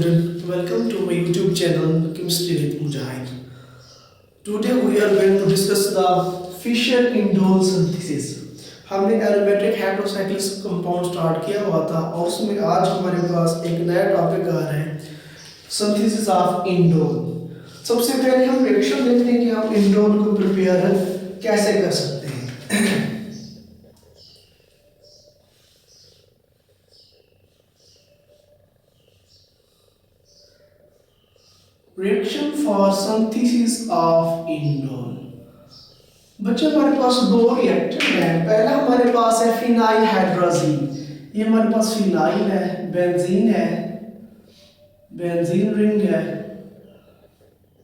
student, welcome to my YouTube channel Chemistry with Mujahid. Today we are going to discuss the Fischer-Indole synthesis. हमने aromatic heterocyclic compound start किया हुआ था और उसमें आज हमारे पास एक नया टॉपिक आ रहा है सिंथेसिस ऑफ इंडोल। सबसे पहले हम रिएक्शन देखते हैं कि हम इंडोल को प्रिपेयर कैसे कर सकते हैं। Reaction for synthesis of indole. बच्चे हमारे पास दो रिएक्टर हैं। पहला हमारे पास है फिनाइल हाइड्रोजीन, ये हमारे पास फिनाइल है, बेंजीन है, बेंजीन रिंग है,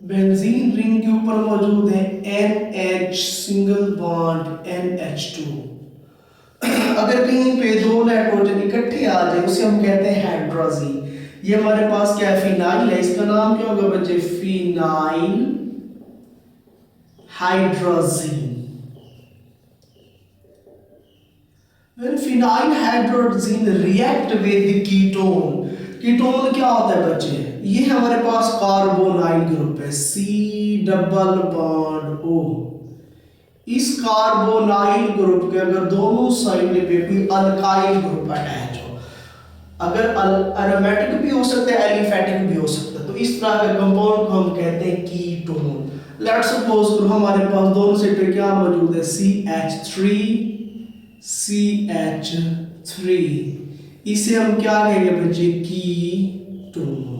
बेंजीन रिंग के ऊपर मौजूद है NH सिंगल बॉन्ड NH2। अगर कहीं पे दो नाइट्रोजन इकट्ठे आ जाए उसे हम कहते हैं हाइड्रोजीन। ये हमारे पास क्या है, फिनाइल है, इसका नाम क्या होगा बच्चे, phenyl hydrazine. When phenyl hydrogen react with ketone, ketone क्या होता है बच्चे, ये हमारे पास कार्बोनाइल ग्रुप है C डबल बॉन्ड O। इस कार्बोनाइल ग्रुप के अगर दोनों साइड पे कोई अल्काइल ग्रुप अटैच हो, अगर एरोमेटिक भी हो सकता है एलिफेटिक भी हो सकता है, तो इस तरह के कंपाउंड को हम कहते हैं कीटोन। लेट्स सपोज करो हमारे पास दोनों साइड पे क्या मौजूद है, CH3 इसे हम क्या कहेंगे बच्चे, कीटोन।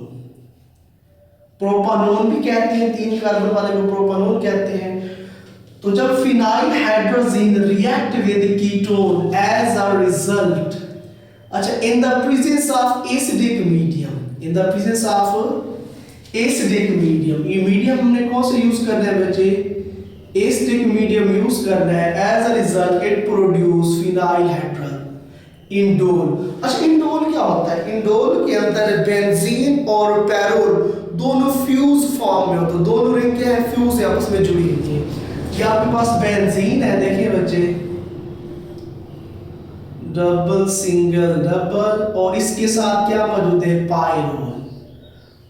प्रोपानोन भी कहते हैं, 3 कार्बन वाले को प्रोपानोन कहते हैं। तो जब phenyl hydrazine react with ketone as a result, अच्छा, in the presence of acidic medium, in the presence of acidic medium, ये मीडियम हमने कौन से यूज करना है बच्चे, एसिडिक मीडियम यूज करना है। As a result it produce phenyl hydrogen indole. अच्छा, इंडोल क्या होता है, इंडोल के अंदर बेंजीन और पैरोल दोनों फ्यूज फॉर्म में होते हैं, दोनों रिंग क्या है, फ्यूज आपस में जुड़ी होती है। ये आपके पास बेंजीन है, देखिए बच्चे, डबल सिंगल डबल, और इसके साथ क्या मौजूद है, पायरोल।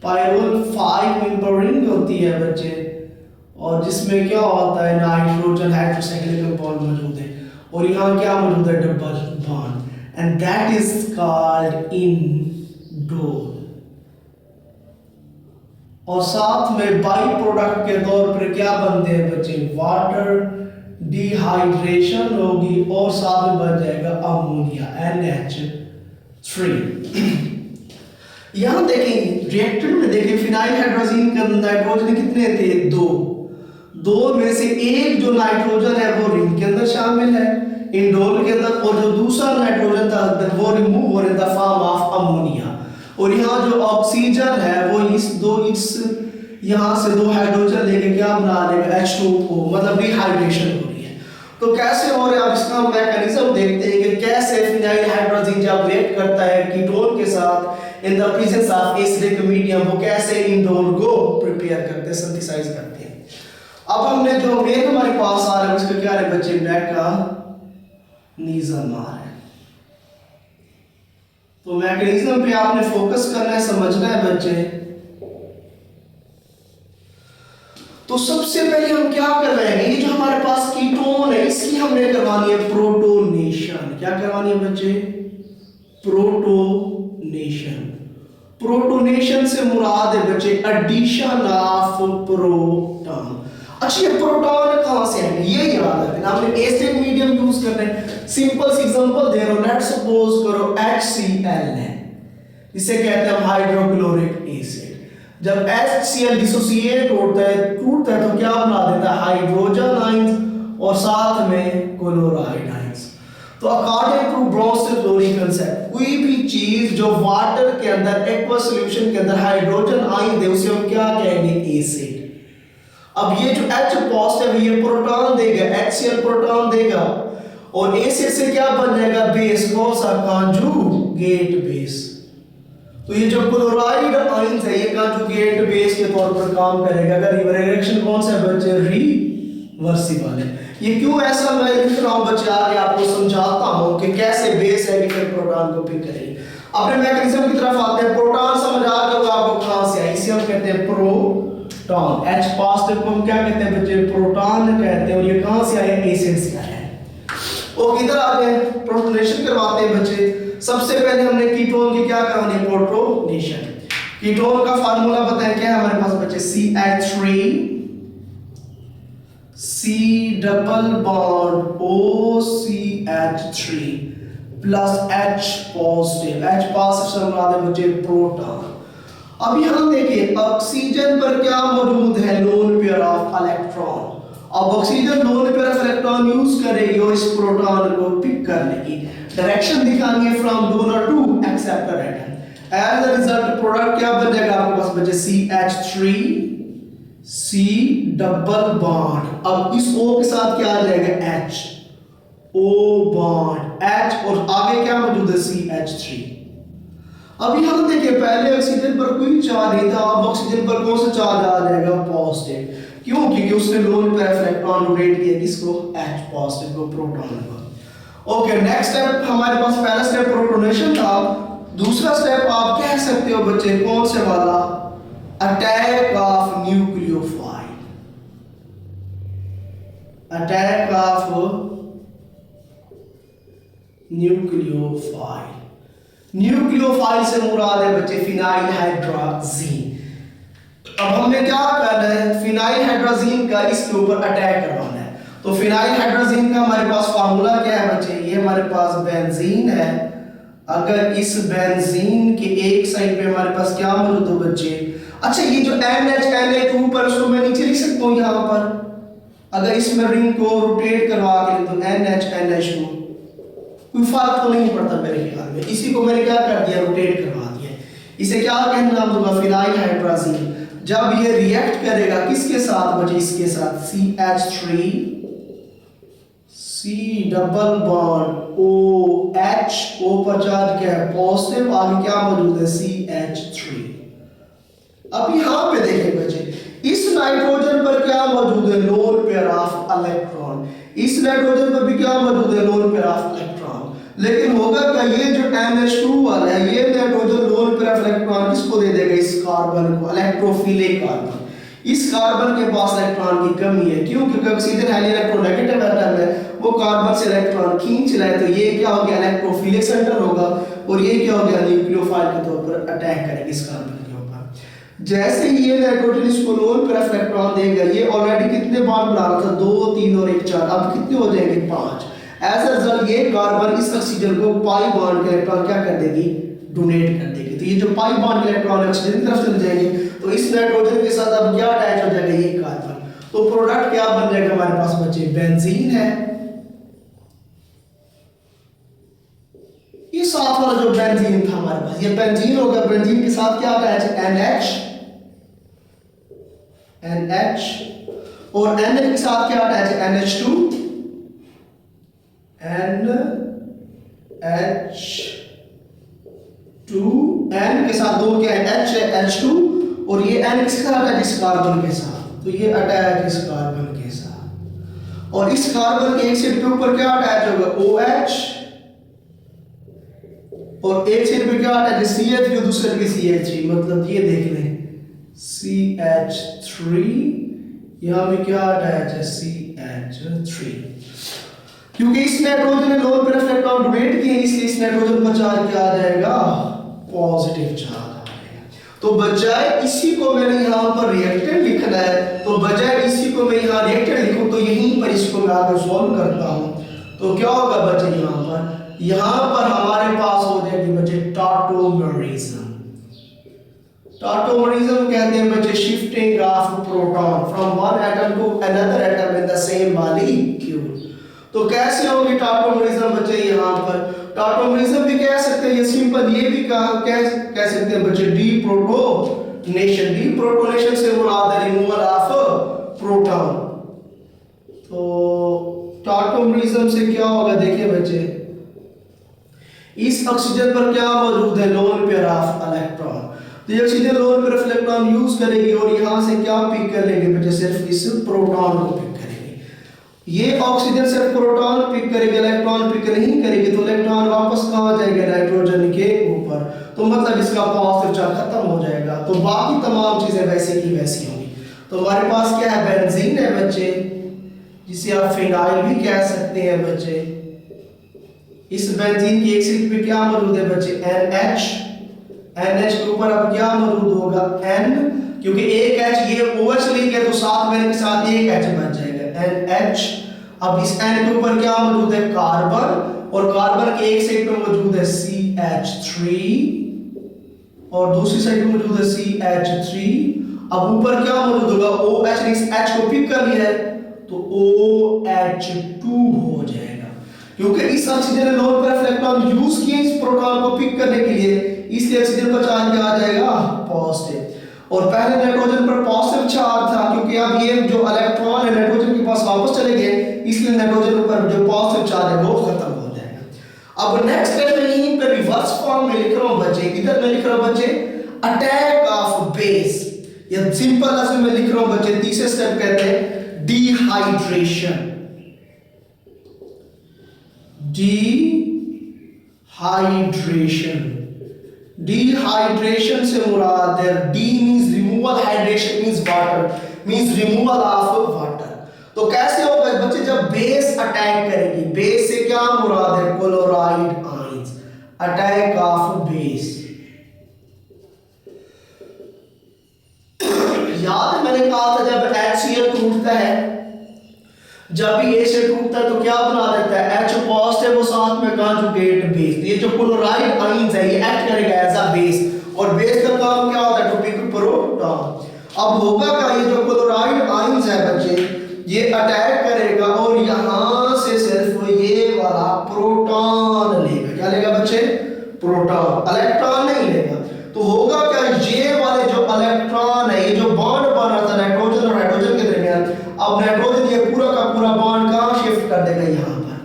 पायरोल 5 मेंबर रिंग होती है बच्चे, और जिसमें क्या होता है, नाइट्रोजन हाइड्रोसाइक्लिक कंपाउंड मौजूद है, और यहाँ क्या मौजूद है, double bond, and that is called indole. और साथ में बाई प्रोडक्ट के तौर पर क्या बनते हैं बच्चे, वाटर डिहाइड्रेशन होगी और साथ में बन जाएगा अमोनिया NH3। यहां देखें रिएक्टर में, देखें फिनाइल हाइड्रोजीन के अंदर नाइट्रोजन कितने थे, दो में से एक जो नाइट्रोजन है वो रिंग के अंदर शामिल है इंडोल के अंदर, और जो दूसरा नाइट्रोजन था वो रिमूव हो रहा था फॉर्म ऑफ अमोनिया। और यहाँ जो ऑक्सीजन है वो इस यहाँ से 2 हाइड्रोजन लेके क्या बना लेगा, H2O, मतलब डिहाइड्रेशन हो रही है। तो कैसे हो रहा है, अब इसका मैकेनिज्म देखते हैं कि कैसे फिनाइल हाइड्रोजीन जब रिएक्ट करता है कीटोन के साथ इन the presence of acidic medium, वो कैसे इंडोल को प्रिपेयर करते हैं, सिंथेसाइज करते हैं। अब हमने जो मेन हमारे पास आ रहा है उसका क्या है बच्चे, मैकेनिज्म आ रहा है। तो मैकेनिज्म पे आपने फोकस करना है, समझना है बच्चे। तो सबसे पहले हम क्या करवाएंगे, ये जो हमारे पास कीटोन है इसकी हमने करवानी है प्रोटोनेशन। क्या करवानी है बच्चे, प्रोटोनेशन। प्रोटोनेशन से मुराद है बच्चे एडिशन ऑफ प्रोटॉन। अच्छा, ये प्रोटॉन कहां से आएंगे, ये याद रखना, हमने एसिडिक मीडियम यूज करना है। सिंपल सी एग्जांपल दे रहा हूं, लेट्स सपोज करो HCl है, इसे कहते हैं हाइड्रोक्लोरिक एसिड। जब HCl डिसोसिएट होता है, टूटता है, तो क्या बना देता है, हाइड्रोजन आयंस और साथ में क्लोराइड आयंस। तो अकॉर्डिंग टू ब्रोंस कंसेप्ट, कोई भी चीज जो वाटर के अंदर एक्वा सॉल्यूशन के अंदर हाइड्रोजन आयन दे उसे हम क्या कहेंगे, एसिड। अब ये जो H पॉजिटिव ये प्रोटॉन देगा, HCl प्रोटॉन देगा, और एसिड से क्या बन जाएगा, बेस, कौन सा, कॉन्जुगेट बेस। तो ये जो क्लोराइड आयंस है ये कॉन्जुगेट बेस के तौर पर काम करेगा। अगर रिएक्शन कौन सा है बच्चे, रिवर्सिबल है। ये क्यों ऐसा मैं लिख रहा हूं बच्चे, आगे आपको समझाता हूं कि कैसे बेस है कि फिर प्रोटॉन को पिक करेगी। अपने मैकेनिज्म की तरफ आते हैं। प्रोटॉन समझ आ गया होगा आपको कहां से है, इसे हम कहते हैं प्रोटॉन। H पॉजिटिव को हम क्या कहते हैं बच्चे, प्रोटॉन कहते हैं। और ये कहां से आया, एसिड से आया है। और इधर आ गए प्रोटोनेशन करवाते हैं बच्चे। सबसे पहले हमने कीटोन की क्या करवानी, प्रोटोनेशन। कीटोन का फार्मूला बताएं क्या है हमारे पास बच्चे, CH3 C double bond OCH3 plus H positive. H positive से हम आते बच्चे प्रोटॉन। अब यहां देखिए ऑक्सीजन पर क्या मौजूद है, लोन पेयर ऑफ इलेक्ट्रॉन। अब oxygen lone pair of electron use करेगी और इस प्रोटॉन को पिक करने की डायरेक्शन दिखानी है from donor to acceptor atom. As a result product क्या बन जाएगा आपके पास बच्चे, CH3 C डबल बॉन्ड। अब इस O के साथ क्या आ जाएगा, H O बॉन्ड H और आगे क्या मौजूद है, CH3। अब यहां देखिए पहले ऑक्सीजन पर कोई चार्ज नहीं था, अब ऑक्सीजन पर कौन सा चार्ज आ जाएगा, पॉजिटिव। क्यों, क्योंकि उसने lone pair of electron rotate किया किसको, H पॉजिटिव को, प्रोटॉन को। ओके, नेक्स्ट स्टेप हमारे पास, पहला स्टेप प्रोटोनेशन था। दूसरा स्टेप आप कह सकते हो बच्चे कौन से वाला, attack of nucleophile. Attack of nucleophile. Nucleophile से मुराद है बच्चे फिनाइल हाइड्रोजीन। अब हमने क्या करना है, फिनाइल हाइड्रोजीन का इसके ऊपर अटैक करवाना है। तो फिनाइल हाइड्रोजीन का हमारे पास फार्मूला क्या है बच्चे, ये हमारे पास बेंजीन है। अगर इस बेंजीन के एक साइड पे हमारे पास क्या मौजूद हो बच्चे, अच्छा ये जो NH2 पर उसको मैं नीचे लिख सकता हूँ यहाँ पर। अगर इसमें रिंग को रोटेट करवा के तो NH2 कोई फर्क तो नहीं पड़ता मेरे ख्याल में। इसी को मैंने क्या कर दिया, रोटेट करवा दिया। इसे क्या कहना नाम दूंगा, फिनाइल हाइड्रोजीन। जब ये रिएक्ट करेगा किसके साथ बच्चे, इसके साथ CH3 C double bond OH, O पर चार्ज क्या है, पॉजिटिव। आगे क्या मौजूद है, CH3। अब यहां पे देखें बच्चे, इस नाइट्रोजन पर क्या मौजूद है, लोन पेयर ऑफ इलेक्ट्रॉन। इस नाइट्रोजन पर भी क्या मौजूद है, लोन पेयर ऑफ इलेक्ट्रॉन। लेकिन होगा क्या, ये जो NH2 वाला है, ये nitrogen lone pair of electron किसको दे देगा, इस कार्बन को, इलेक्ट्रोफिलिक कार्बन। इस कार्बन के पास इलेक्ट्रॉन की कमी है, क्यों, क्योंकि ऑक्सीजन हाईली इलेक्ट्रोनेगेटिव एटम है, वो कार्बन से इलेक्ट्रॉन खींच रहा है। तो ये क्या हो गया, इलेक्ट्रोफिलिक सेंटर होगा, और ये क्या हो गया, न्यूक्लियोफाइल के तौर पर अटैक करेगा इस कार्बन के ऊपर। जैसे ही ये नाइट्रोजन इसको लोन पेयर ऑफ इलेक्ट्रॉन देगा, ये ऑलरेडी कितने बॉन्ड बना रहा था, 2 3 और 1 4, अब कितने हो जाएंगे, 5। एज अ रिजल्ट ये कार्बन इस ऑक्सीजन को पाई बॉन्ड के इलेक्ट्रॉन क्या कर देगी, डोनेट कर देगी। तो ये जो पाई बॉन्ड के इलेक्ट्रॉन ऑक्सीजन की तरफ चले जाएंगे, तो इस नाइट्रोजन के साथ अब क्या अटैच हो जाएगा, ये कार्बन। तो प्रोडक्ट क्या बन जाएगा हमारे पास बच्चे, बेंजीन है। ये साथ वाला जो बेंजीन था हमारे पास, ये बेंजीन होगा। बेंजीन के साथ क्या अटैच है, NH, और NH के साथ क्या अटैच है, NH2, N के साथ दो क्या है, H है, H2, और ये N किसके साथ अटैच, इस कार्बन के साथ। तो ये अटैच इस कार्बन के साथ, और इस कार्बन के एक साइड के ऊपर क्या अटैच होगा, OH, और एक साइड पे क्या अटैच है, CH3, दूसरे पे CH3। मतलब ये देख लें, CH3, यहाँ पे क्या अटैच है, CH3। क्योंकि इस नाइट्रोजन ने lone pair of electron donate किए, इसलिए इस नाइट्रोजन पर चार्ज क्या आ जाएगा, पॉजिटिव चार्ज आ जाएगा। तो बजाय इसी को मैंने यहाँ पर रिएक्टेंट लिखना है, तो बजाय इसी को मैं यहाँ रिएक्टेंट लिखूं, तो यहीं पर इसको मैं आगे सॉल्व करता हूँ। तो क्या होगा बच्चे, यहाँ पर हमारे पास हो जाएगी बच्चे टॉटोमरिज्म। टॉटोमरिज्म कहते हैं बच्चे shifting of proton from one atom to another atom in the same molecule. तो कैसे होगी टॉटोमरिज्म बच्चे, यहाँ पर टॉटोमरिज्म भी कह सकते हैं, ये सिंपल ये भी कह सकते हैं बच्चे डीप्रोटोनेशन। डीप्रोटोनेशन से मुराद है रिमूवल ऑफ प्रोटॉन। तो टॉटोमरिज्म से क्या होगा, देखिए बच्चे, इस ऑक्सीजन पर क्या मौजूद है, लोन पेयर ऑफ इलेक्ट्रॉन। तो ये oxygen lone pair of electron use करेगी और यहाँ से क्या पिक कर लेंगे बच्चे, सिर्फ इस प्रोटॉन को पिक करेंगे। ये ऑक्सीजन से प्रोटॉन पिक करेगा, इलेक्ट्रॉन पिक नहीं करेगी, तो इलेक्ट्रॉन वापस कहाँ जाएगा, नाइट्रोजन के ऊपर, तो मतलब इसका पॉजिटिव चार्ज खत्म हो जाएगा। तो बाकी तमाम चीजें वैसे की वैसी होंगी। तो हमारे पास क्या है, बेंजीन है बच्चे, जिसे आप फिनाइल भी कह सकते हैं बच्चे। इस बेंजीन की एक साइड पे क्या मौजूद है बच्चे, NH। NH के ऊपर अब क्या मौजूद होगा, N, क्योंकि एक H ये OH लिंक है तो साथ में के साथ एक H बच जाएगा, NH। अब इस N के ऊपर क्या मौजूद है, कार्बन, और कार्बन के एक साइड पे मौजूद है CH3 और दूसरी साइड पे मौजूद है CH3। अब ऊपर क्या मौजूद होगा, OH ने इस H को पिक कर लिया है तो OH2 हो जाएगा, क्योंकि इस ऑक्सीजन ने लोन पर इलेक्ट्रॉन यूज किए इस प्रोटॉन को पिक करने के लिए, इसलिए ऑक्सीजन पर चार्ज क्या आ जाएगा, पॉजिटिव। और पहले नाइट्रोजन पर पॉजिटिव चार्ज था, क्योंकि अब ये जो इलेक्ट्रॉन है नाइट्रोजन के पास वापस चले गए, इसलिए नाइट्रोजन पर जो पॉजिटिव चार्ज है वो खत्म हो जाएगा। अब नेक्स्ट स्टेप में यहीं पर रिवर्स फॉर्म में लिख रहा हूं बच्चे, इधर मैं लिख रहा हूं बच्चे अटैक ऑफ बेस, या सिंपल लफ्ज में लिख रहा हूं बच्चे, तीसरे स्टेप कहते हैं डिहाइड्रेशन। डिहाइड्रेशन, डिहाइड्रेशन से मुराद है, D means removal, hydration means water, means removal of water. तो कैसे होगा बच्चे, जब बेस अटैक करेगी, बेस से क्या मुराद है, chloride ions, attack of base. याद है मैंने कहा था जब HCl टूटता है, जब भी A से टूटता है तो क्या बना देता है, H पॉजिटिव वो साथ में कॉन्जुगेट बेस। ये जो क्लोराइड आयंस है ये एक्ट करेगा एज अ बेस, और बेस का काम क्या होता है, टू पिक प्रोटॉन। अब होगा क्या, ये जो क्लोराइड आयंस है बच्चे ये अटैक करेगा और यहां से सिर्फ ये वाला प्रोटॉन लेगा। क्या लेगा बच्चे, प्रोटॉन, इलेक्ट्रॉन नहीं लेगा। तो होगा क्या, ये वाले जो इलेक्ट्रॉन है, ये जो बॉन्ड बन रहा था नाइट्रोजन और हाइड्रोजन के दरमियान, अब नाइट्रोजन ये पूरा का पूरा बॉन्ड कहां शिफ्ट कर देगा, यहां पर।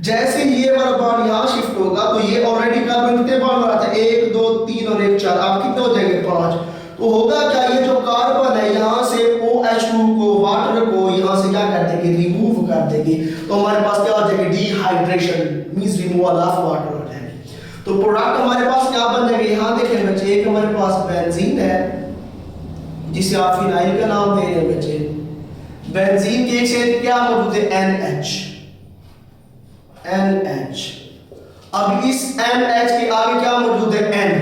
जैसे ये वाला बॉन्ड यहां शिफ्ट होगा तो ये ऑलरेडी कार्बन कितने बॉन्ड रहा था, 1 2 3 और 1 4, अब कितने हो जाएंगे, 5। तो होगा क्या, ये जो कार्बन है यहां से OH2 को, वाटर को यहां से क्या कर देगी, रिमूव कर देगी। तो हमारे पास क्या हो जाएगा, dehydration means removal of water हो जाएगी। तो प्रोडक्ट हमारे पास क्या बन जाएगा, यहां देखें बच्चे, एक हमारे पास बेंजीन है जिसे आप फिनाइल का नाम दे रहे हैं बच्चे। बेंजीन के एक साइड क्या मौजूद है, NH। NH, अब इस NH के आगे क्या मौजूद है, N।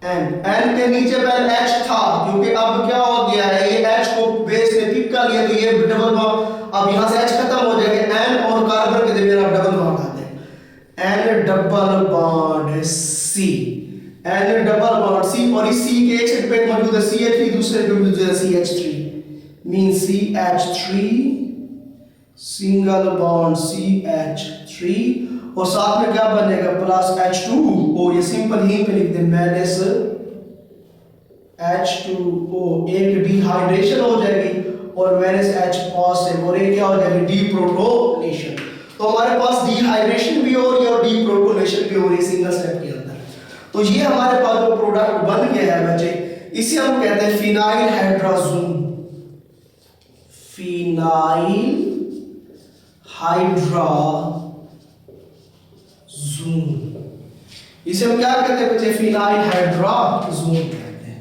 N के नीचे पहले H था, क्योंकि अब क्या हो गया है, ये H को बेस ने पिक कर लिया तो ये डबल बॉन्ड, अब यहां से H खत्म हो जाएगा, N और कार्बन के दरमियान अब डबल बॉन्ड आ जाएगा, N double bond C, N double bond C, और इस C के एक साइड पे मौजूद है CH3, दूसरे पे मौजूद है CH3, means CH3 single bond CH3, और साथ में क्या बनेगा, प्लस H2O, ये सिंपल यहीं पे लिख दे, माइनस H2O, एक डिहाइड्रेशन हो जाएगी और माइनस H पॉजिटिव, और ये क्या हो जाएगी, डीप्रोटोनेशन। तो हमारे पास डिहाइड्रेशन भी हो रही है और डीप्रोटोनेशन भी हो रही है सिंगल स्टेप के अंदर। तो ये हमारे पास जो प्रोडक्ट बन गया है बच्चे, इसे हम कहते हैं फिनाइल हाइड्राजोन। फिनाइल हाइड्राजोन, इसे हम क्या कहते हैं बच्चे, फिनाइल हाइड्राजोन कहते हैं।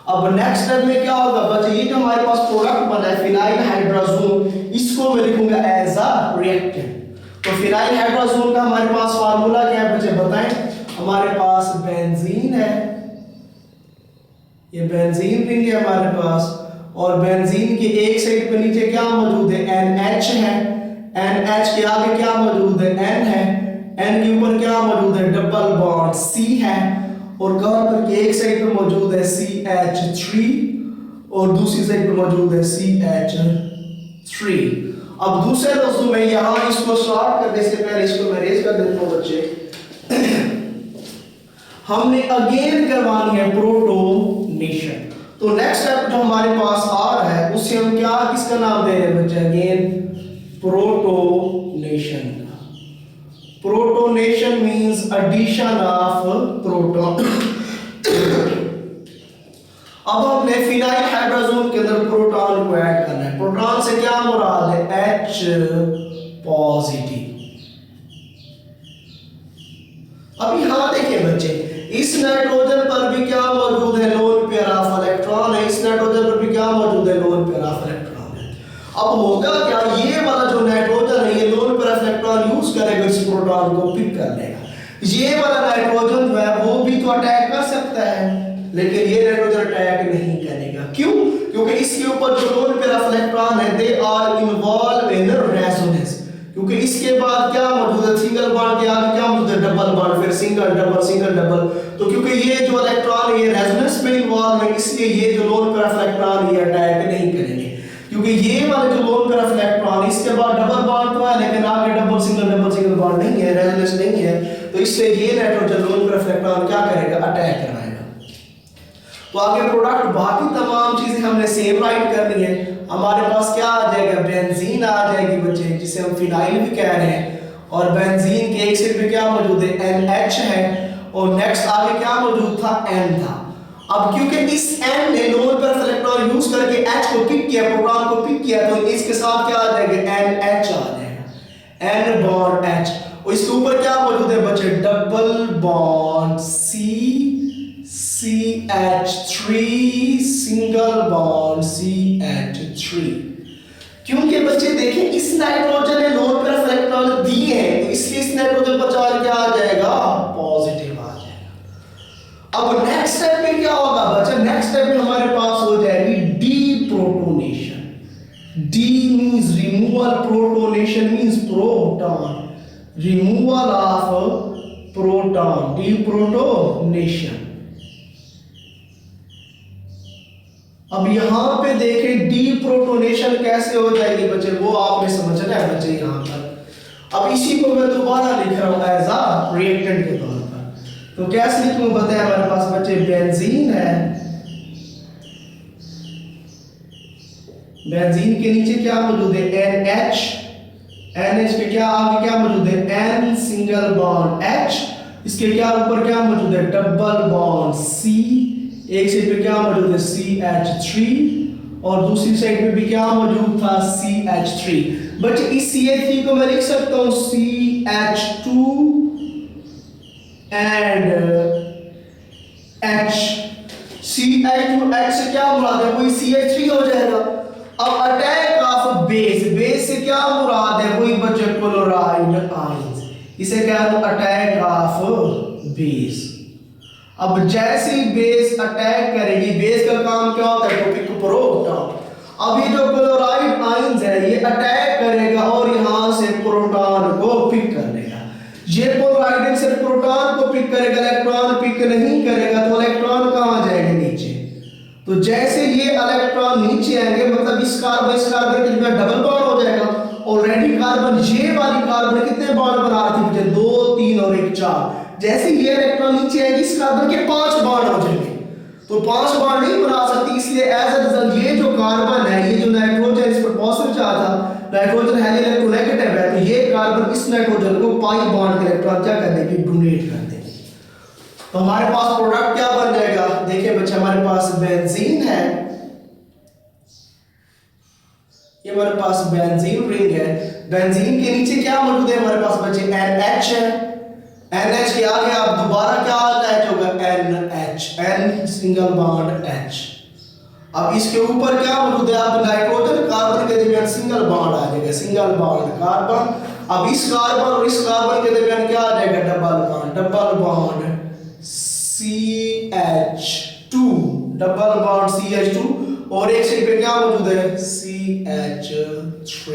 अब नेक्स्ट स्टेप में क्या होगा बच्चे, ये जो हमारे पास प्रोडक्ट बना है फिनाइल हाइड्राजोन, इसको मैं लिखूंगा एज अ रिएक्टेंट। तो फिनाइल हाइड्राजोन का हमारे पास फार्मूला क्या है बच्चे, बताएं। हमारे पास बेंजीन है, ये बेंजीन रिंग है हमारे पास, और बेंजीन के एक साइड पे नीचे क्या मौजूद है, NH है, NH के आगे क्या मौजूद है, N है, N के ऊपर क्या मौजूद है, डबल बॉन्ड C है, और कार्बन के एक साइड पे मौजूद है CH3 और दूसरी साइड पे मौजूद है CH3। अब दूसरे लफ्जों में यहां इसको स्टार्ट करने से पहले इसको मैं रेज कर देता हूं बच्चे, हमने अगेन करवानी है प्रोटोनेशन। तो नेक्स्ट स्टेप जो हमारे पास आ रहा है उससे हम क्या, किसका नाम दे रहे हैं बच्चे, again protonation. Protonation means addition of proton. अब हमने फिनाइल हाइड्राजोन के अंदर प्रोटॉन को ऐड करना है। प्रोटॉन से क्या मुराद है, H पॉजिटिव। अब यहां देखिए बच्चे, इस नाइट्रोजन पर भी क्या मौजूद है, लोन पेयर ऑफ इलेक्ट्रॉन है। इस नाइट्रोजन पर भी क्या मौजूद है, लोन पेयर ऑफ इलेक्ट्रॉन है। अब होगा क्या, ये वाला जो नाइट्रोजन है ये lone pair of electron use करेगा इस प्रोटॉन को पिक कर लेगा। ये वाला नाइट्रोजन जो है वो भी तो अटैक कर सकता है, लेकिन ये नाइट्रोजन अटैक नहीं करेगा। क्यों? क्योंकि इसके ऊपर जो लोन पेयर ऑफ इलेक्ट्रॉन है they are involve in resonance. क्योंकि इसके बाद क्या मौजूद है, सिंगल बॉन्ड के आगे क्या मौजूद है, डबल बॉन्ड, फिर सिंगल डबल। तो क्योंकि ये जो इलेक्ट्रॉन है ये रेजोनेंस में इन्वॉल्व है, इसलिए ये जो लोन पेयर ऑफ इलेक्ट्रॉन ये अटैक नहीं करेंगे। क्योंकि ये वाले जो लोन पेयर ऑफ इलेक्ट्रॉन इसके बाद डबल बॉन्ड तो है, लेकिन आगे डबल सिंगल बॉन्ड नहीं है, रेजोनेंस नहीं है, तो इसलिए ये nitrogen lone pair of electron क्या करेगा, अटैक करवाएगा। तो आगे प्रोडक्ट बाकी तमाम चीजें हमने सेम राइट करनी है। हमारे पास क्या आ जाएगा, बेंजीन आ जाएगी बच्चे, जिसे हम फिनाइल भी कह रहे हैं। और बेंजीन के एक साइड पे क्या मौजूद है, NH है, और नेक्स्ट आगे क्या मौजूद था, N था। अब क्योंकि इस N ने lone pair of electron use करके H को पिक किया, प्रोटॉन को पिक किया, तो इसके साथ क्या आ जाएगा, NH आ जाएगा, N बॉन्ड H। और इसके ऊपर क्या मौजूद है बच्चे, double bond CH3, single bond CH3। क्योंकि बच्चे देखें इस नाइट्रोजन ने लोन पेयर ऑफ इलेक्ट्रॉन दिए हैं, तो इसलिए इस नाइट्रोजन पर चार्ज क्या आ जाएगा, पॉजिटिव आ जाएगा। अब नेक्स्ट स्टेप में क्या होगा बच्चे, नेक्स्ट स्टेप में हमारे पास हो जाएगी deprotonation. D means removal, protonation means proton, removal of proton, deprotonation. अब यहां पे देखें डीप्रोटोनेशन कैसे हो जाएगी बच्चे, वो आपने समझना है बच्चे यहां पर। अब इसी को मैं दोबारा लिख रहा हूं एज अ रिएक्टेंट के तौर पर। तो कैसे लिखूंगा बताया, हमारे पास बच्चे बेंजीन है, बेंजीन के नीचे क्या मौजूद है, NH, NH के क्या आगे क्या मौजूद है, N सिंगल बॉन्ड H, इसके क्या ऊपर क्या मौजूद है, डबल बॉन्ड C, एक साइड पे क्या मौजूद है, CH3, और दूसरी साइड पे भी क्या मौजूद था, CH3। बच्चे इस CH3 को मैं लिख सकता हूं CH2 and H। CH2 H से क्या मुराद है, वही CH3 हो जाएगा। अब अटैक ऑफ बेस, बेस से क्या मुराद है, वही बच्चे क्लोराइड आयंस, इसे कह रहा हूं अटैक ऑफ बेस। अब जैसे ही बेस अटैक करेगी, बेस का काम क्या होता है, टू पिक प्रोटॉन। अब ये जो क्लोराइड आयंस है ये अटैक करेगा और यहां से प्रोटॉन को पिक कर लेगा। ये क्लोराइड से प्रोटॉन को पिक करेगा, इलेक्ट्रॉन पिक नहीं करेगा, तो इलेक्ट्रॉन कहां जाएंगे, नीचे। तो जैसे ये इलेक्ट्रॉन नीचे आएंगे, मतलब इस कार्बन के बीच डबल बॉन्ड हो जाएगा। ऑलरेडी कार्बन, ये वाली कार्बन कितने बॉन्ड बना रही थी, 2 3 और 1 4। जैसे ये इलेक्ट्रॉन नीचे आएगी, इस कार्बन के 5 बॉन्ड हो जाएंगे, तो 5 बॉन्ड नहीं बना सकती, इसलिए एज अ रिजल्ट ये जो कार्बन है, ये जो नाइट्रोजन इस पर पॉजिटिव चार्ज था, नाइट्रोजन है इलेक्ट्रोनेगेटिव है, तो ये कार्बन इस नाइट्रोजन को पाई बॉन्ड के इलेक्ट्रॉन क्या कर देगी, डोनेट कर देगी। तो हमारे पास प्रोडक्ट क्या बन जाएगा, देखिए बच्चे हमारे पास बेंजीन है, ये हमारे पास बेंजीन रिंग है। बेंजीन के नीचे क्या मौजूद है हमारे पास बच्चे, NH है, NH के आगे आप दोबारा क्या अटैच होगा, NH, N single bond H। अब इसके ऊपर क्या मौजूद है, आप नाइट्रोजन कार्बन के दरमियान सिंगल बॉन्ड आ जाएगा, सिंगल बॉन्ड कार्बन। अब इस कार्बन और इस कार्बन के दरमियान क्या आ जाएगा, double bond CH2, double bond CH2, और एक साइड पे क्या मौजूद है, CH3।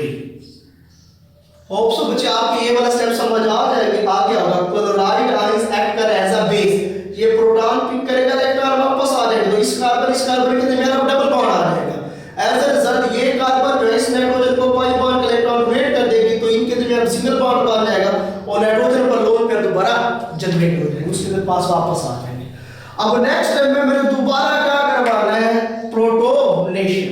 होप सो बच्चे आपको ये वाला स्टेप समझ आ जाएगा, आगे होगा क्लोराइड आयंस एक्ट कर एज अ बेस, ये प्रोटॉन पिक करेगा, इलेक्ट्रॉन वापस आ जाएगा, तो इस कार्बन के दरमियान डबल बॉन्ड आ जाएगा। एज अ रिजल्ट ये कार्बन जो है इस नाइट्रोजन को पाई बॉन्ड के इलेक्ट्रॉन डोनेट कर देगी, तो इनके दरमियान सिंगल बॉन्ड बन जाएगा और नाइट्रोजन पर लोन पेयर दोबारा जनरेट हो जाएगा, उसके पास वापस आ जाएंगे। अब नेक्स्ट स्टेप में मैंने दोबारा क्या करवाना है, प्रोटोनेशन।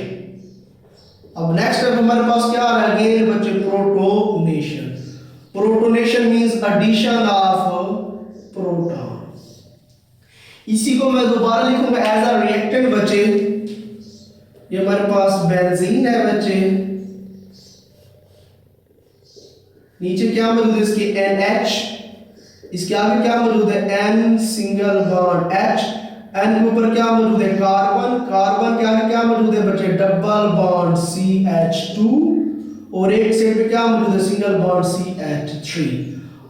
अब नेक्स्ट स्टेप हमारे पास क्या आ रहा है बच्चे, protonation. Protonation means addition of proton. इसी को मैं दोबारा लिखूंगा एज अ रिएक्टेंट बच्चे। ये हमारे पास बेंजीन है बच्चे, नीचे क्या मौजूद है इसके NH, इसके आगे क्या मौजूद है N single bond H, N के ऊपर क्या मौजूद है कार्बन, कार्बन के आगे क्या मौजूद है बच्चे डबल बॉन्ड CH2 और एक साइड पे क्या मौजूद है सिंगल बॉन्ड CH3।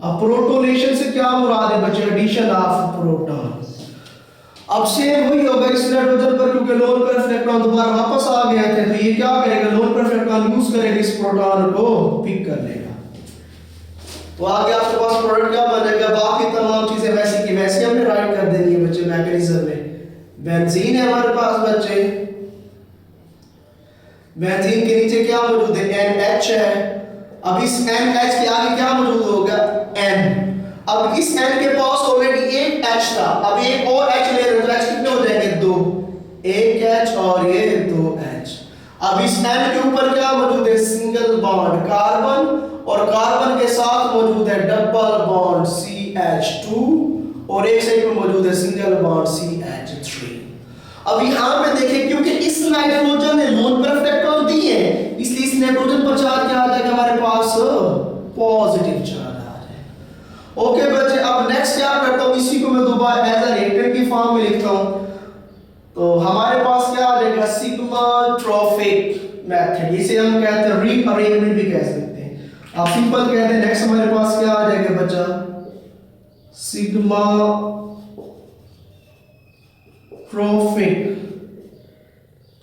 अब प्रोटोनेशन से क्या मुराद है बच्चे एडिशन ऑफ प्रोटॉन। अब सेम वही होगा इस नाइट्रोजन पर, क्योंकि लोन पर इलेक्ट्रॉन दोबारा वापस आ गए थे तो ये क्या करेगा लोन पर इलेक्ट्रॉन यूज करेगा इस प्रोटॉन को पिक कर लेगा। तो आगे आपके पास प्रोडक्ट क्या बनेगा, बाकी तमाम चीजें वैसी की वैसी हमने राइट कर देनी है बच्चे मैकेनिज्म में। बेंजीन है हमारे पास बच्चे, बेंजीन के नीचे क्या मौजूद है NH है। अब इस NH के आगे क्या मौजूद होगा N। अब इस N के पास ऑलरेडी एक H था, अब एक और H ले रहे हैं तो H कितने हो जाएंगे दो, एक H और ये दो H। अब इस N के ऊपर क्या मौजूद है सिंगल बॉन्ड कार्बन और कार्बन के साथ मौजूद है डबल बॉन्ड CH2 और एक साइड पे मौजूद है सिंगल बॉन्ड CH3। अब यहाँ पे देखिए क्योंकि इस नाइट्रोजन ने लोन पर इलेक्ट्रॉन दी है इसलिए इस नाइट्रोजन पर चार्ज क्या आ जाएगा हमारे पास पॉजिटिव चार्ज आ जाएगा। ओके बच्चे, अब नेक्स्ट क्या करता हूँ इसी को मैं दोबारा एज अ रिएक्टेंट की फॉर्म में लिखता हूँ। तो हमारे पास क्या आ जाएगा सिग्मा ट्रॉफिक मेथड, इसे हम कहते हैं रीअरेंजमेंट भी कह सकते हैं, आप सिंपल कहते हैं। नेक्स्ट हमारे पास क्या आ जाएगा बच्चा सिग्मा ट्रॉफिक,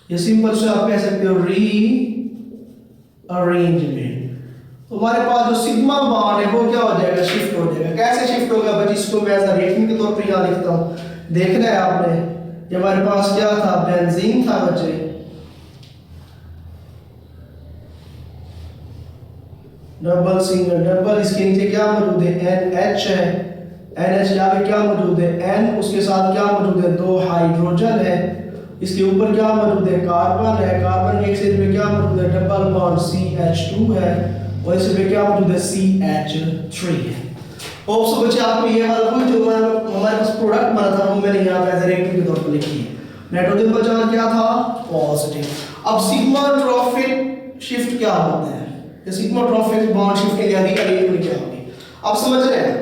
ये सिंपल से आप कह सकते हो रीअरेंजमेंट। तो हमारे पास जो सिग्मा बॉन्ड है वो क्या हो जाएगा शिफ्ट हो जाएगा। कैसे शिफ्ट होगा बच्चे, इसको मैं एज अ रेटिंग के तौर पे यहाँ लिखता हूँ। देखना है आपने, ये हमारे पास क्या था बेंजीन था बच्चे, डबल सिंगल डबल, इसके नीचे क्या मौजूद है NH है, NH के आगे क्या मौजूद है N, उसके साथ क्या मौजूद है दो हाइड्रोजन है, इसके ऊपर क्या मौजूद है कार्बन है, कार्बन के एक साइड में क्या मौजूद है डबल बॉन्ड CH2 है और इस पे क्या मौजूद है CH3 है। होप सो बच्चे आपको ये वाला कोई जो हमारे पास प्रोडक्ट बना था वो मैंने यहाँ पे एज रिएक्टेंट के तौर पर लिखी है। नाइट्रोजन का चार्ज क्या था पॉजिटिव। अब सिग्मा ट्रॉफिक शिफ्ट क्या होता है, ये सिग्मा ट्रॉफिक बॉन्ड शिफ्ट के लिए रीअरेंजमेंट क्या होगी आप समझ रहे हैं।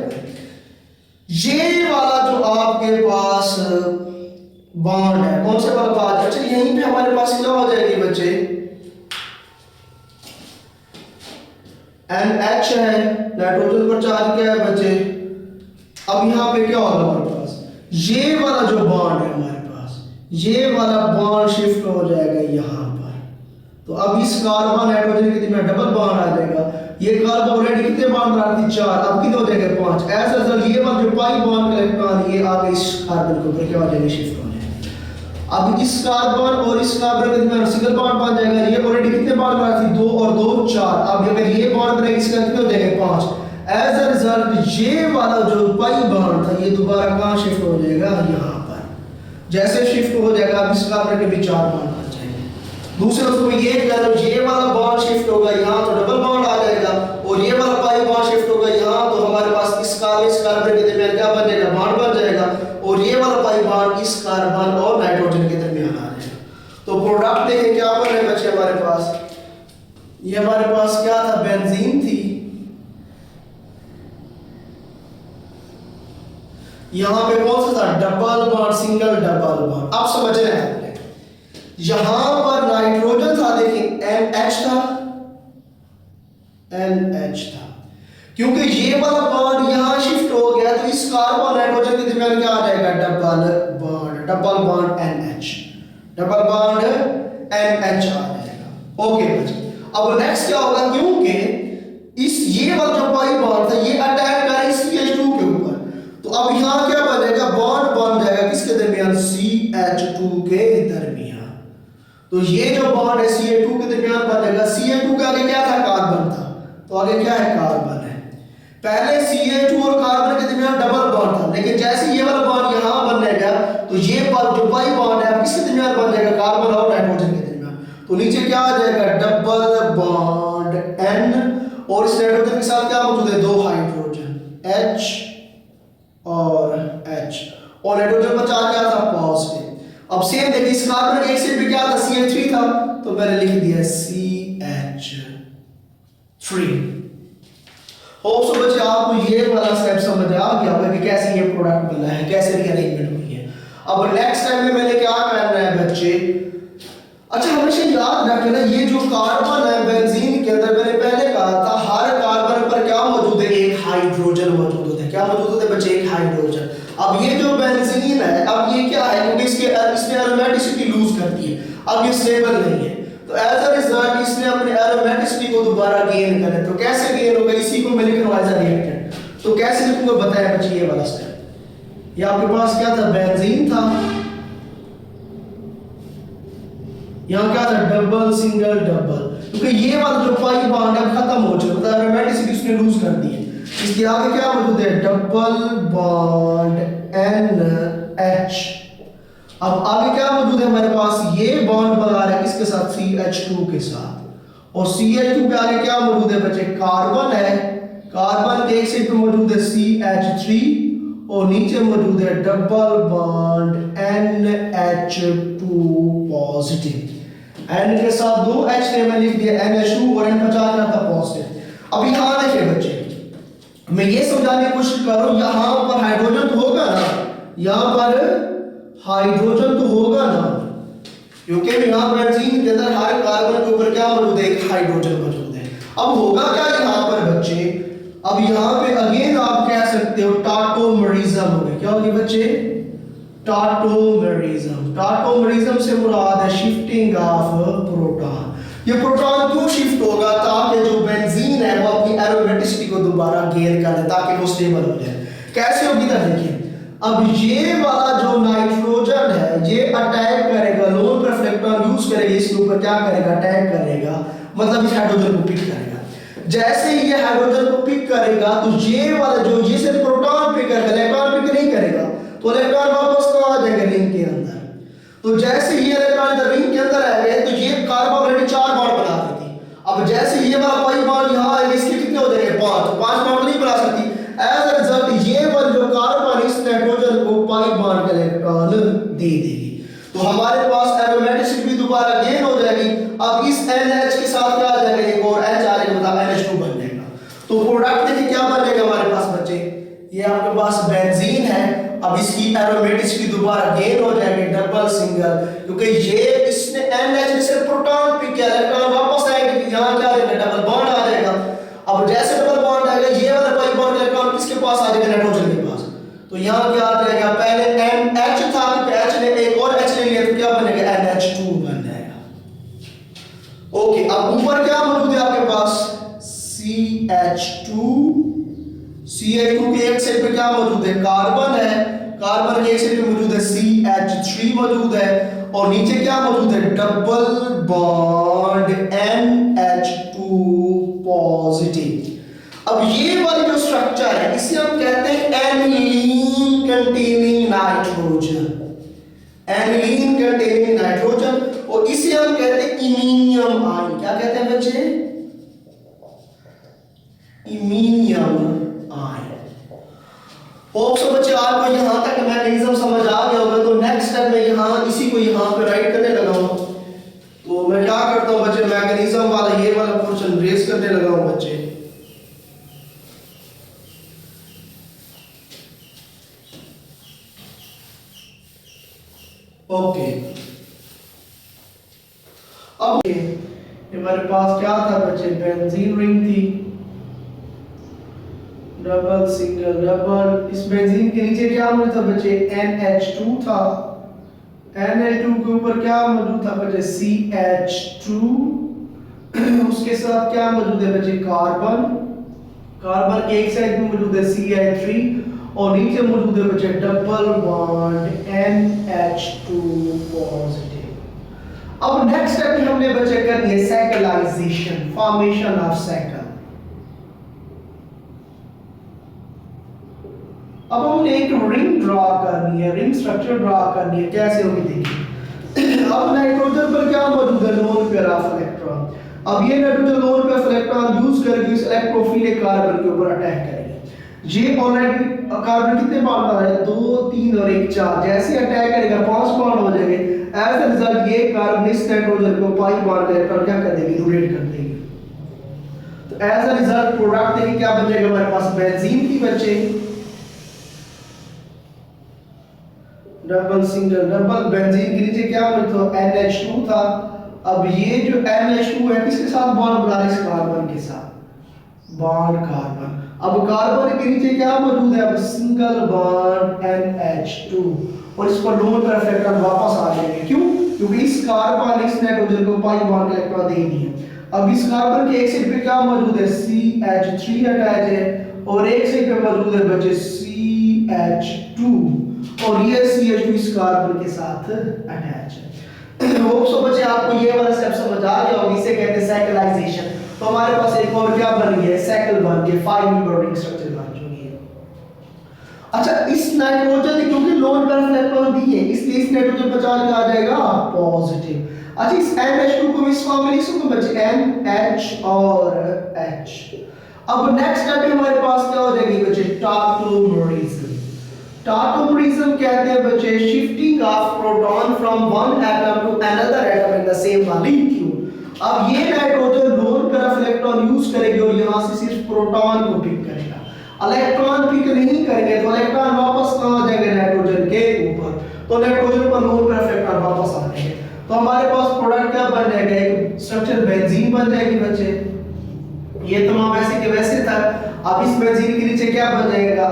ये वाला जो आपके पास बॉन्ड है कौन से वाला बात है, अच्छा यहीं पे हमारे पास क्या हो जाएगी बच्चे NH है, नाइट्रोजन पर चार्ज क्या है बच्चे। अब यहाँ पे क्या होगा हमारे पास ये वाला जो बॉन्ड है हमारे पास, ये वाला बॉन्ड शिफ्ट हो जाएगा यहाँ पर। तो अब इस कार्बन नाइट्रोजन के बीच डबल बॉन्ड आ जाएगा, ये कार्बन ऑलरेडी कितने बॉन्ड बना थी चार, अब कितने हो जाएंगे पांच। एज अ रिजल्ट ये वाला जो पाई बॉन्ड का इलेक्ट्रॉन ये आगे इस कार्बन के ऊपर क्या हो जाएगा शिफ्ट हो जाएगा। अब इस कार्बन और इस कार्बन के बीच सिंगल बॉन्ड बन जाएगा, ये ऑलरेडी कितने बॉन्ड बना थी दो और दो चार, अब अगर ये बॉन्ड बनेगा इसका कितने हो जाएंगे पांच। एज अ रिजल्ट ये वाला जो पाई बॉन्ड था ये दोबारा कहां शिफ्ट हो जाएगा यहाँ पर। जैसे शिफ्ट हो जाएगा अब इस कार्बन के बीच चार बॉन्ड बन जाएंगे। दूसरे उसको ये करो ये वाला बॉन्ड शिफ्ट होगा यहाँ तो डबल बॉन्ड आ जाएगा और ये वाला पाई बॉन्ड शिफ्ट होगा यहाँ तो हमारे पास इस कार्बन के दरमियान क्या बन जाएगा बॉन्ड बन जाएगा और ये वाला पाई बॉन्ड इस कार्बन और नाइट्रोजन के दरमियान आ जाएगा। तो प्रोडक्ट देखें क्या बने बच्चे हमारे पास, ये हमारे पास क्या था बेंजीन थी, यहां पे कौन सा था double bond single double bond. आप समझ रहे हैं यहां पर नाइट्रोजन था देखिए NH था NH था, क्योंकि ये वाला बॉन्ड यहां शिफ्ट हो गया तो इस कार्बन नाइट्रोजन के दरमियान क्या आ जाएगा double bond NH double bond NH आ जाएगा। ओके बच्चे, अब नेक्स्ट क्या होगा क्योंकि इस ये वाला जो पाई बॉन्ड था ये अटैक कर इस CH2 के ऊपर, तो अब यहां क्या बन जाएगा बॉन्ड बन जाएगा किसके दरमियान CH2 के दरमियान। तो ये जो बॉन्ड है CH2 के दरमियान बन जाएगा, CH2 के आगे क्या था कार्बन था तो आगे क्या है कार्बन है। पहले CH2 और कार्बन के दरमियान डबल बॉन्ड था लेकिन जैसे ये वाला बॉन्ड यहां बनने लगा तो ये जो पाई बॉन्ड है किसके दरमियान बन जाएगा कार्बन और नाइट्रोजन के दरमियान। तो नीचे क्या आ जाएगा डबल बॉन्ड N और इस नाइट्रोजन के साथ क्या मौजूद है दो हाइड्रोजन H और H और नाइट्रोजन पर चार्ज क्या था पॉजिटिव। अब सेम देखिए इस कार्बन के एक साइड पे क्या था CH3 था तो मैंने लिख दिया CH3। होप सो बच्चे आपको ये वाला स्टेप समझ आ गया होगा कि कैसे ये प्रोडक्ट बना है, कैसे रीअरेंजमेंट हुई है। अब नेक्स्ट टाइम में मैंने क्या करना है बच्चे, अच्छा हमेशा याद रखें ना, ये जो कार्बन है बेंजीन के अंदर, मैंने पहले कहा था हर कार्बन पर क्या मौजूद है, एक हाइड्रोजन मौजूद होता है। क्या मौजूद होता है बच्चे, एक हाइड्रोजन। अब ये जो बेंजीन है, अब ये क्या है, क्योंकि इसने एरोमेटिसिटी लूज कर दी है, अब ये स्टेबल नहीं है, तो एज अ रिजल्ट इसने अपने एरोमेटिसिटी को दोबारा गेन करना है। तो कैसे गेन होगा, इसी को मैं लिख रहा हूं एज अ रिएक्टेंट। तो कैसे लिखूंगा बताया बच्चे, ये वाला स्टेप। ये आपके पास क्या था, बेंजीन था, यहाँ क्या था, डबल सिंगल डबल, क्योंकि ये वाला जो पाई बॉन्ड है खत्म हो चुका, मतलब एरोमेटिसिटी उसने लूज कर दी है। इसके आगे क्या मौजूद है, डबल बॉन्ड NH। अब आगे क्या मौजूद है हमारे पास, ये बॉन्ड बना रहा है किसके साथ, CH2 के साथ, और CH2 के आगे क्या मौजूद है बच्चे, कार्बन है, कार्बन के एक साइड पे मौजूद है CH3 और नीचे मौजूद है double bond NH2 positive. N के साथ दो H ने मैं लिख दिया NH2 और N बचा क्या था, पॉजिटिव। अब यहां देखिए बच्चे, मैं ये समझाने की कोशिश कर रहा हूं, यहां पर हाइड्रोजन तो होगा ना, यहां पर हाइड्रोजन तो होगा ना, क्योंकि यहां बेंजीन के अंदर हर कार्बन के ऊपर क्या मौजूद है, एक हाइड्रोजन मौजूद है। अब होगा क्या यहां पर बच्चे, अब यहां पे अगेन आप कह सकते हो टाटोमेरिज्म हो गया। क्या होगी बच्चे, टाटोमेरिज्म। टाटोमेरिज्म से मुराद है शिफ्टिंग ऑफ प्रोटॉन। ये प्रोटॉन क्यों शिफ्ट होगा, ताकि जो बेंजीन है वो अपनी एरोमेटिसिटी को दोबारा गेन कर ले, ताकि वो स्टेबल हो जाए। कैसे होगी ना देखिए, अब ये वाला जो नाइट्रोजन है ये अटैक करेगा, लोन पर इलेक्ट्रॉन यूज करेगा, इसके ऊपर क्या करेगा, अटैक करेगा, मतलब इस हाइड्रोजन को पिक करेगा। जैसे ही ये हाइड्रोजन को पिक करेगा तो ये वाला जो ये सिर्फ प्रोटॉन पिक करेगा, इलेक्ट्रॉन पिक नहीं करेगा, तो इलेक्ट्रॉन वापस कहां आ जाएगा, रिंग के अंदर। तो जैसे ये इलेक्ट्रॉन इधर रिंग के अंदर आ गए तो ये कार्बन ऑलरेडी 4 बॉन्ड बना दी थी। अब जैसे ये वाला पाई बॉन्ड यहां आएगा, इसके कितने हो जाएंगे, 5। 5 बॉन्ड नहीं बना सकती, एज अ रिजल्ट ये वाला जो कार्बन इस नाइट्रोजन को पाई बॉन्ड का इलेक्ट्रॉन दे देगी, तो हमारे पास एरोमेटिसिटी भी दोबारा गेन हो जाएगी। अब इस NH के साथ क्या आ जाएगा, एक और H आ जाएगा, मतलब NH2 बन जाएगा। तो प्रोडक्ट देखिए क्या बनेगा हमारे पास बच्चे, ये आपके पास बेंजीन है, अब इसकी एरोमेटिसिटी दोबारा गेन हो जाएगी, डबल सिंगल, क्योंकि ये इसने NH ने सिर्फ प्रोटॉन पिक किया, इलेक्ट्रॉन वापस आएगा, यहां क्या आ जाएगा, डबल बॉन्ड आ जाएगा। अब जैसे डबल बॉन्ड आएगा, ये वाला पाई बॉन्ड इलेक्ट्रॉन किसके पास आ जाएगा, नाइट्रोजन के पास। तो यहां क्या आ जाएगा, पहले NH था, H ने एक और H ले लिया, तो क्या बनेगा, NH2 बन जाएगा। ओके, अब ऊपर क्या मौजूद है आपके पास, CH2। CH2 के एक साइड पे क्या मौजूद है, कार्बन है, कार्बन के एक साइड पे मौजूद है CH3 मौजूद है, और नीचे क्या मौजूद है, डबल बॉन्ड NH2 पॉजिटिव। अब ये वाली जो स्ट्रक्चर है इसे हम कहते हैं aniline containing nitrogen, aniline containing nitrogen, और इसे हम कहते हैं इमीनियम आयन। क्या कहते हैं बच्चे, इमीनियम आयन। होप सो बच्चे आपको यहां तक मैकेनिज्म समझ आ गया होगा। तो नेक्स्ट स्टेप में यहां इसी को यहां पे राइट करने लगा हूं। तो मैं क्या करता हूं बच्चे, मैकेनिज्म वाला ये वाला पोर्शन रेस करने लगा हूं बच्चे। ओके, अब हमारे पास क्या था बच्चे, बेंजीन रिंग थी, डबल सिंगल डबल, इस बेंजीन के नीचे क्या मौजूद था बच्चे, NH2 था, NH2 के ऊपर क्या मौजूद था बच्चे, CH2, उसके साथ क्या मौजूद है बच्चे, कार्बन, कार्बन के एक साइड में मौजूद है CH3 और नीचे मौजूद है बच्चे डबल बॉन्ड NH2 पॉजिटिव। अब नेक्स्ट स्टेप में हमने बच्चे करनी है साइक्लाइजेशन, फॉर्मेशन ऑफ साइकिल। अब हमने एक रिंग ड्रा करनी है, रिंग स्ट्रक्चर ड्रा करनी है, कैसे होगी देखिए। अब नाइट्रोजन पर क्या मौजूद है, लोन पेयर ऑफ इलेक्ट्रॉन। अब ये nitrogen lone pair of electron use करके इस इलेक्ट्रोफिलिक कार्बन के ऊपर अटैक करेगा। ये ऑलरेडी कार्बन कितने बॉन्ड बना है, 2 3 और 1 4, जैसे अटैक करेगा 5 बॉन्ड हो जाएंगे। एज अ रिजल्ट ये कार्बन इस नाइट्रोजन को पाई बॉन्ड इलेक्ट्रॉन क्या कर देगी, रोटेट कर देगी। तो एज अ रिजल्ट प्रोडक्ट देखिए क्या बन जाएगा हमारे पास, बेंजीन थी बच्चे, डबल सिंगल डबल, बेंजीन के नीचे क्या मौजूद था, NH2 था। अब ये जो NH2 है किसके साथ बॉन्ड बना रहा है, इस कार्बन के साथ, बॉन्ड कार्बन। अब कार्बन के नीचे क्या मौजूद है, अब सिंगल बॉन्ड NH2, और इस पर लोन पर इलेक्ट्रॉन वापस आ जाएंगे, क्यों, क्योंकि इस कार्बन इस नाइट्रोजन को पाई बॉन्ड का इलेक्ट्रॉन दे दिए। अब इस कार्बन के एक साइड पे क्या मौजूद है, CH3 अटैच है, और एक साइड पे मौजूद है बच्चे CH2, और ये CH2 इस कार्बन के साथ अटैच है। होप सो बच्चे आपको ये वाला स्टेप समझ आ गया होगा, इसे कहते हैं साइक्लाइजेशन। तो हमारे पास एक और क्या बन गया, साइकिल बन गया, 5 मेंबर स्ट्रक्चर बन चुकी है। अच्छा, इस नाइट्रोजन क्योंकि लोन पर इलेक्ट्रॉन दिए इसलिए इस नाइट्रोजन पर चार्ज आ जाएगा पॉजिटिव। अच्छा, इस NH2 को इस फॉर्म में लिख सकते हैं बच्चे, NH और H। अब नेक्स्ट स्टेप हमारे पास क्या हो जाएगी बच्चे, टॉटोमरिज्म। टॉटोमरिज्म कहते हैं बच्चे shifting of proton from one atom to another atom in the same molecule. अब ये नाइट्रोजन लोन तरफ इलेक्ट्रॉन यूज करेगी और यहां से सिर्फ प्रोटॉन को पिक करेगा, इलेक्ट्रॉन पिक नहीं करेंगे तो इलेक्ट्रॉन वापस कहां आ जाएंगे, नाइट्रोजन के ऊपर, तो नाइट्रोजन पर लोन तरफ इलेक्ट्रॉन वापस आ जाएंगे। तो हमारे पास प्रोडक्ट क्या बन जाएगा, एक स्ट्रक्चर बेंजीन बन जाएगी बच्चे, ये तमाम वैसे के वैसे था। अब इस बेंजीन के नीचे क्या बन जाएगा,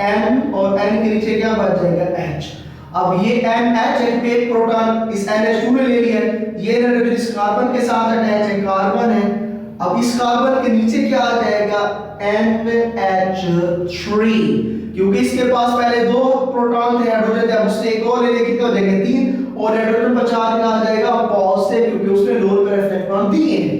N, और N के नीचे क्या बन जाएगा, H। अब ये NH पे एक प्रोटॉन इस NH2 ने ले लिया, ये नाइट्रोजन इस कार्बन के साथ अटैच है, कार्बन है। अब इस कार्बन के नीचे क्या आ जाएगा, NH3, क्योंकि इसके पास पहले 2 प्रोटॉन थे, हाइड्रोजन थे, अब उससे एक और ले लेके कितने हो जाएंगे, 3, और हाइड्रोजन पर चार्ज आ जाएगा पॉजिटिव, क्योंकि उसने लोन पर इलेक्ट्रॉन दिए हैं।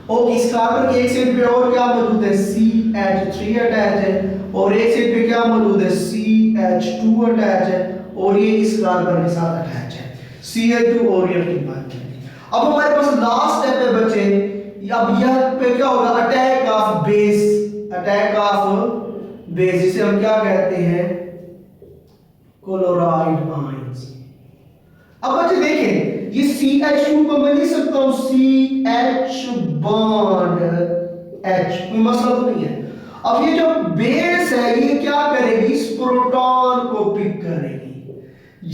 और इस कार्बन के एक साइड पे और क्या मौजूद है, CH3 अटैच है, और एक साइड पे क्या मौजूद है, CH2 अटैच है, और ये इस कार्बन के साथ अटैच है, CH2 और ये की बात करेंगे। अब हमारे पास लास्ट स्टेप है बच्चे, अब यह पे क्या होगा, attack of base, attack of base, जिसे हम क्या कहते हैं, क्लोराइड आयंस। अब बच्चे देखें, ये CH2 को मैं लिख सकता हूं CH बॉन्ड H, कोई मसला तो नहीं है। अब ये जो बेस है ये क्या करेगी, इस प्रोटॉन को पिक करेगी,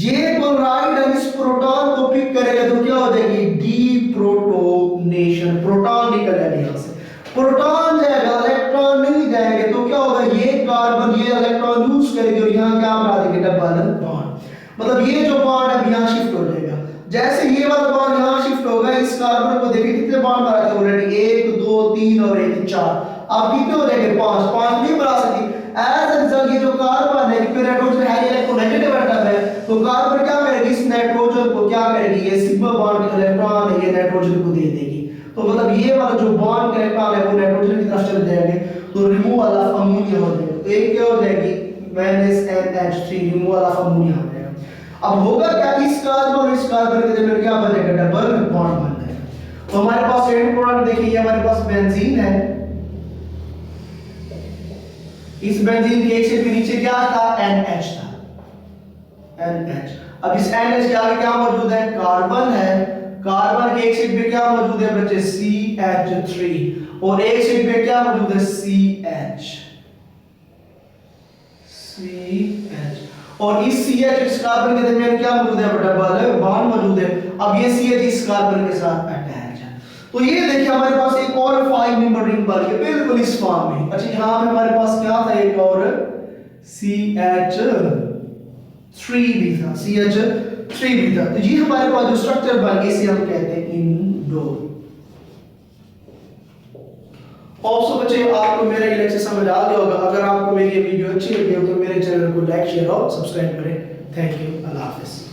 ये क्लोराइड इस प्रोटॉन को पिक करेगा तो क्या हो जाएगी, डीप्रोटोनेशन, प्रोटॉन निकल जाएगा यहां से, प्रोटॉन जाएगा, इलेक्ट्रॉन नहीं जाएंगे, तो क्या होगा, ये कार्बन ये इलेक्ट्रॉन यूज करेगी और यहां क्या बना देंगे, डबल बॉन्ड, मतलब ये जो बॉन्ड है यहां शिफ्ट हो जाएगा। जैसे ये वाला बॉन्ड यहां शिफ्ट होगा, इस कार्बन को देखिए कितने बॉन्ड बना थे ऑलरेडी, 1 2 3 और 1 4, अब कितने हो जाएंगे, 5 5 नहीं बना सकती। एज अ रिजल्ट ये जो कार्बन है, क्योंकि नाइट्रोजन है इलेक्ट्रोनेगेटिव एटम है, तो कार्बन क्या करेगी, इस नाइट्रोजन को क्या करेगी, ये सिग्मा बॉन्ड इलेक्ट्रॉन है ये नाइट्रोजन को दे देगी, तो मतलब ये वाला जो बॉन्ड का इलेक्ट्रॉन है वो नाइट्रोजन की तरफ चले जाएंगे, तो रिमूवल ऑफ अमोनिया हो जाएगा, तो एक क्या हो जाएगी, NH3 रिमूवल ऑफ अमोनिया हो जाएगा। अब होगा क्या, इस कार्बन और इस कार्बन के दरमियान क्या बनेगा, डबल बॉन्ड बन जाएगा। तो हमारे पास एंड प्रोडक्ट देखिए, हमारे पास बेंजीन है, इस बेंजीन के एक से भी नीचे क्या था, NH था, NH। अब इस NH के आगे क्या मौजूद है, कार्बन है, कार्बन के एक साइड पे क्या मौजूद है बच्चे, CH3, और एक साइड पे क्या मौजूद है, CH, और इस CH इस कार्बन के दरमियान क्या मौजूद है, डबल बॉन्ड मौजूद है। अब ये CH इस कार्बन के साथ अटैच है, तो ये देखिए हमारे पास एक और 5 मेंबर रिंग बन गई बिल्कुल इस फॉर्म में। अच्छा, यहां पे हमारे पास क्या था, एक और CH3 भी था, CH3 भी था। तो ये हमारे पास जो स्ट्रक्चर बन गई इसे हम कहते हैं इंडोर। ऑल्सो बच्चे आपको मेरा ये लेक्चर समझ आ गया होगा। अगर आपको मेरी ये वीडियो अच्छी लगी हो तो मेरे चैनल को लाइक शेयर और सब्सक्राइब करें। थैंक यू, अल्लाह हाफिज़।